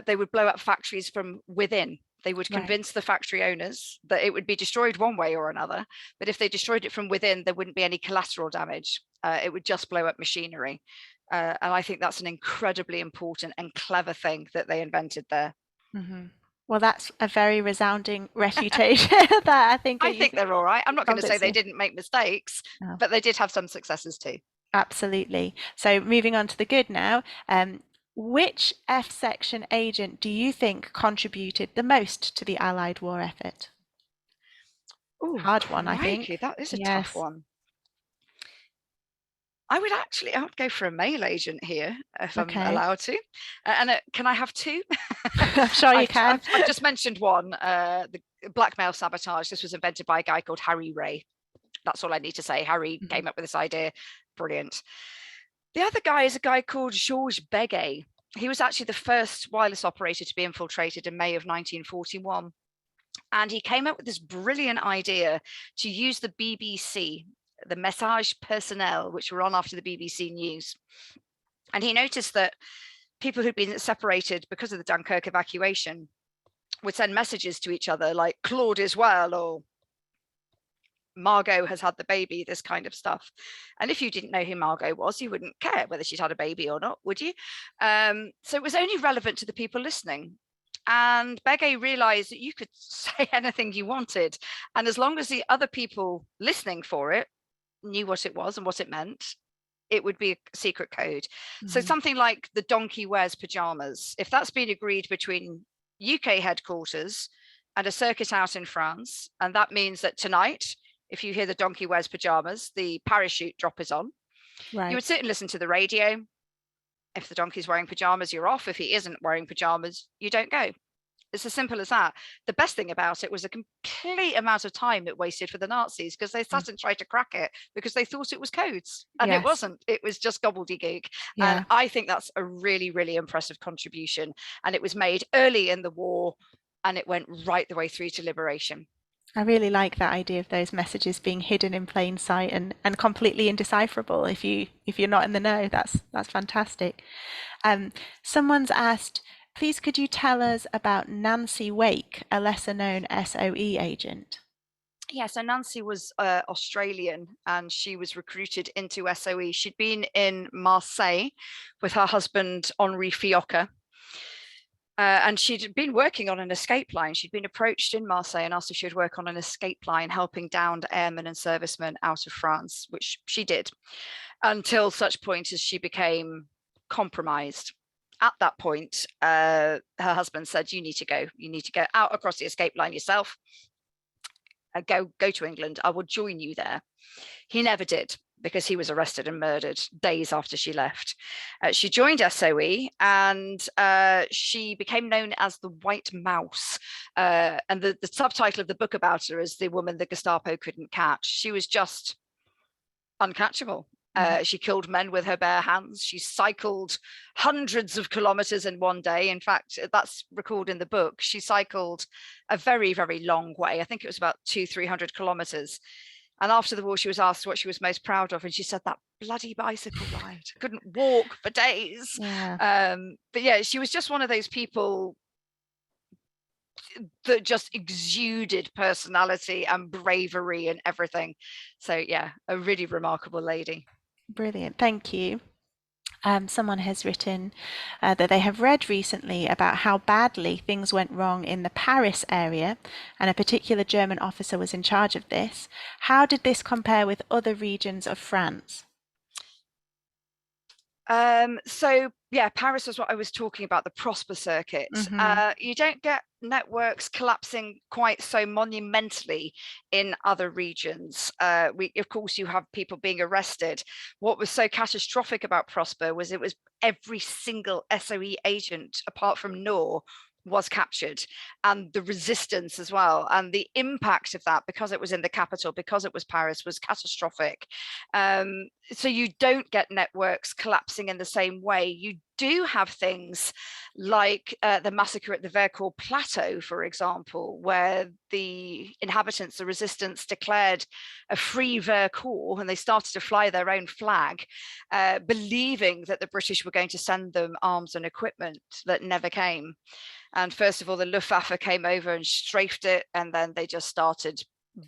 they would blow up factories from within. They would convince the factory owners that it would be destroyed one way or another, but if they destroyed it from within, there wouldn't be any collateral damage. It would just blow up machinery. And I think that's an incredibly important and clever thing that they invented there. Well, that's a very resounding refutation. That I think they're all right. I'm not going to say they didn't make mistakes, but they did have some successes too. Absolutely. So moving on to the good now. Which F-section agent do you think contributed the most to the Allied war effort? Ooh, hard one, I think. That is a tough one. I would go for a male agent here if I'm allowed to. And can I have two? I'm sure you can. I've just mentioned one, the blackmail sabotage. This was invented by a guy called Harry Ray. That's all I need to say. Harry came up with this idea. Brilliant. The other guy is a guy called Georges Béguet. He was actually the first wireless operator to be infiltrated in May of 1941. And he came up with this brilliant idea to use the BBC, the Message Personnel, which were on after the BBC News. And he noticed that people who'd been separated because of the Dunkirk evacuation would send messages to each other like Claude is well, or Margot has had the baby, this kind of stuff. And if you didn't know who Margot was, you wouldn't care whether she'd had a baby or not, would you? So it was only relevant to the people listening. And Begay realized that you could say anything you wanted. And as long as the other people listening for it knew what it was and what it meant, it would be a secret code. Mm-hmm. So something like the donkey wears pajamas, if that's been agreed between UK headquarters and a circuit out in France, and that means that tonight, if you hear the donkey wears pajamas, the parachute drop is on. Right. You would sit and listen to the radio. If the donkey's wearing pajamas, you're off. If he isn't wearing pajamas, you don't go. It's as simple as that. The best thing about it was a complete amount of time it wasted for the Nazis, because they sat and tried to crack it because they thought it was codes, and it wasn't. It was just gobbledygook. Yeah. And I think that's a really, really impressive contribution. And it was made early in the war, and it went right the way through to liberation. I really like that idea of those messages being hidden in plain sight and completely indecipherable if you're not in the know. That's fantastic. Someone's asked, please could you tell us about Nancy Wake, a lesser known SOE agent? Yeah, so Nancy was Australian, and she was recruited into SOE. She'd been in Marseille with her husband Henri Fiocca. And she'd been working on an escape line. She'd been approached in Marseille and asked if she would work on an escape line, helping downed airmen and servicemen out of France, which she did, until such point as she became compromised. At that point, her husband said, you need to go out across the escape line yourself. Go to England. I will join you there. He never did, because he was arrested and murdered days after she left. She joined SOE, and she became known as the White Mouse. And the subtitle of the book about her is The Woman the Gestapo Couldn't Catch. She was just uncatchable. She killed men with her bare hands. She cycled hundreds of kilometers in one day. In fact, that's recorded in the book. She cycled a very, very long way. I think it was about 200-300 kilometers. And after the war, she was asked what she was most proud of, and she said, that bloody bicycle ride. Couldn't walk for days. Yeah. But yeah, she was just one of those people that just exuded personality and bravery and everything. So yeah, a really remarkable lady. Brilliant, thank you. Someone has written that they have read recently about how badly things went wrong in the Paris area, and a particular German officer was in charge of this. How did this compare with other regions of France? So yeah, Paris was what I was talking about, the Prosper circuit. Mm-hmm. You don't get networks collapsing quite so monumentally in other regions. Of course, you have people being arrested. What was so catastrophic about Prosper was it was every single SOE agent, apart from Noor, was captured, and the resistance as well, and the impact of that, because it was in the capital, because it was Paris, was catastrophic. So you don't get networks collapsing in the same way. You do have things like the massacre at the Vercors Plateau, for example, where the inhabitants, the resistance, declared a free Vercors, and they started to fly their own flag, believing that the British were going to send them arms and equipment that never came. And first of all, the Luftwaffe came over and strafed it, and then they just started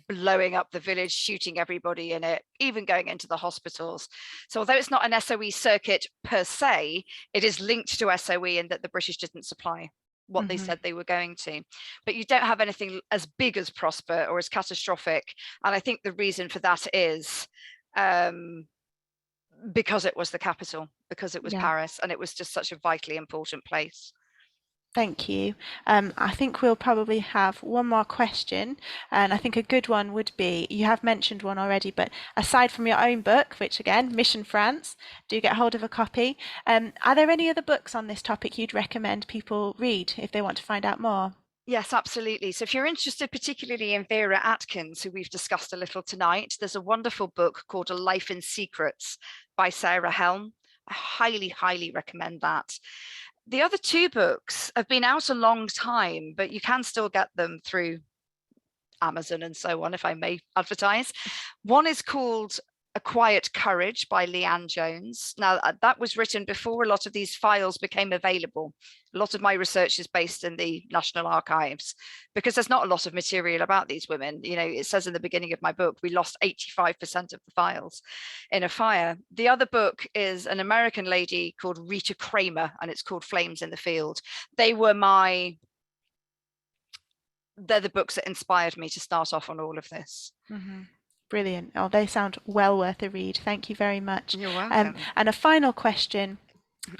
blowing up the village, shooting everybody in it, even going into the hospitals. So although it's not an SOE circuit per se, it is linked to SOE in that the British didn't supply what mm-hmm. they said they were going to. But you don't have anything as big as Prosper or as catastrophic. And I think the reason for that is because it was the capital, because it was Paris, and it was just such a vitally important place. Thank you. I think we'll probably have one more question, and I think a good one would be, you have mentioned one already, but aside from your own book, which again, Mission France, do get hold of a copy. Are there any other books on this topic you'd recommend people read if they want to find out more? Yes, absolutely. So if you're interested particularly in Vera Atkins, who we've discussed a little tonight, there's a wonderful book called A Life in Secrets by Sarah Helm. I highly, highly recommend that. The other two books have been out a long time, but you can still get them through Amazon and so on, if I may advertise. One is called A Quiet Courage by Leanne Jones. Now, that was written before a lot of these files became available. A lot of my research is based in the National Archives because there's not a lot of material about these women. You know, it says in the beginning of my book, we lost 85% of the files in a fire. The other book is an American lady called Rita Kramer, and it's called Flames in the Field. They're the books that inspired me to start off on all of this. Mm-hmm. Brilliant. Oh, they sound well worth a read. Thank you very much. You're welcome. And a final question.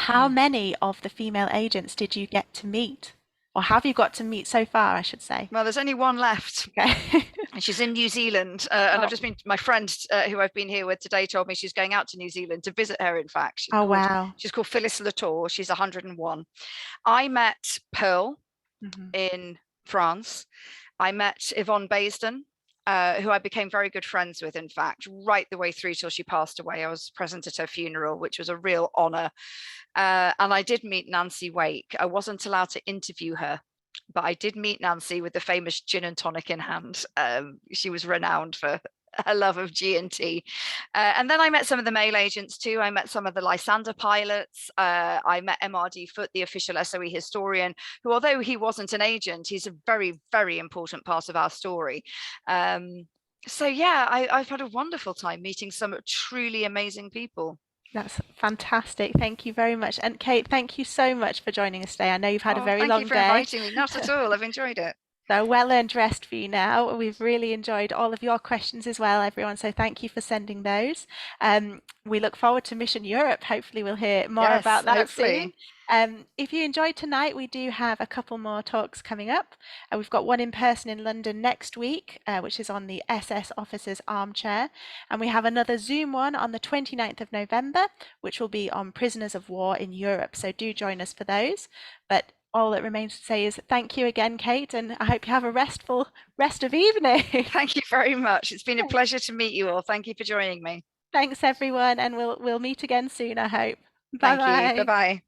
How many of the female agents did you get to meet? Or have you got to meet so far, I should say? Well, there's only one left. Okay. And she's in New Zealand. And I've just been, my friend who I've been here with today told me she's going out to New Zealand to visit her, in fact. Wow. She's called Phyllis Latour. She's 101. I met Pearl in France. I met Yvonne Baisden, who I became very good friends with, in fact, right the way through till she passed away. I was present at her funeral, which was a real honor. And I did meet Nancy Wake. I wasn't allowed to interview her, but I did meet Nancy with the famous gin and tonic in hand. She was renowned for her love of G&T. And then I met some of the male agents too. I met some of the Lysander pilots. I met MRD Foote, the official SOE historian, who, although he wasn't an agent, he's a very, very important part of our story. So yeah, I've had a wonderful time meeting some truly amazing people. That's fantastic. Thank you very much. And Kate, thank you so much for joining us today. I know you've had a very long day. Thank you for inviting me. Not at all. I've enjoyed it. So well-earned rest for you now. We've really enjoyed all of your questions as well, everyone. So thank you for sending those. We look forward to Mission Europe. Hopefully we'll hear more about that soon. If you enjoyed tonight, we do have a couple more talks coming up. We've got one in person in London next week, which is on the SS Officer's Armchair. And we have another Zoom one on the 29th of November, which will be on prisoners of war in Europe. So do join us for those. But all that remains to say is thank you again, Kate, and I hope you have a restful rest of evening. Thank you very much. It's been a pleasure to meet you all. Thank you for joining me. Thanks, everyone, and we'll meet again soon, I hope. Bye-bye. Thank you. Bye-bye.